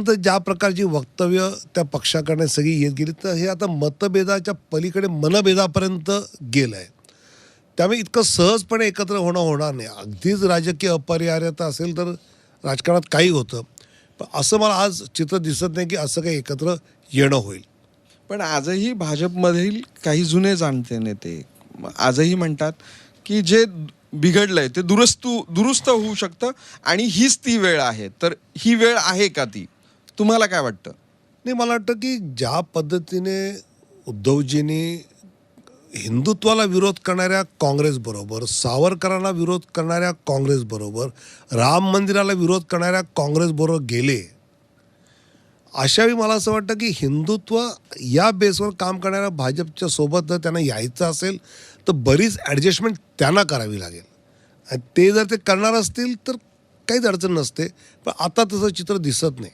तर ज्या प्रकारची वक्तव्य त्या पक्षाकडे सगळी येत गेली तर हे आता मतभेदाच्या पलीकडे मनभेदापर्यंत गेलं आहे. त्यामुळे इतकं सहजपणे एकत्र होणार नाही. अगदीच राजकीय अपरिहार्यता असेल तर राजकारणात काही होतं. पण असं मला आज चित्र दिसत नाही की असं काही एकत्र येणं होईल. पण आजही भाजपमधील काही जुने जाणते नेते आजही म्हणतात की जे बिघडलंय ते दुरुस्त होऊ शकतं आणि हीच ती वेळ आहे. तर ही वेळ आहे का ती? तुम्हाला काय वाटतं? नाही, मला वाटतं की ज्या पद्धतीने उद्धवजींनी हिंदुत्वाला विरोध करणाऱ्या काँग्रेसबरोबर, सावरकरांना विरोध करणाऱ्या काँग्रेसबरोबर, राम मंदिराला विरोध करणाऱ्या काँग्रेसबरोबर गेले, अशावेळी मला असं वाटतं की हिंदुत्व या बेसवर काम करणाऱ्या भाजपच्या सोबत जर त्यांना यायचं असेल तर बरीच ॲडजस्टमेंट त्यांना करावी लागेल. आणि ते जर ते करणार असतील तर काहीच अडचण नसते. पण आता तसं चित्र दिसत नाही.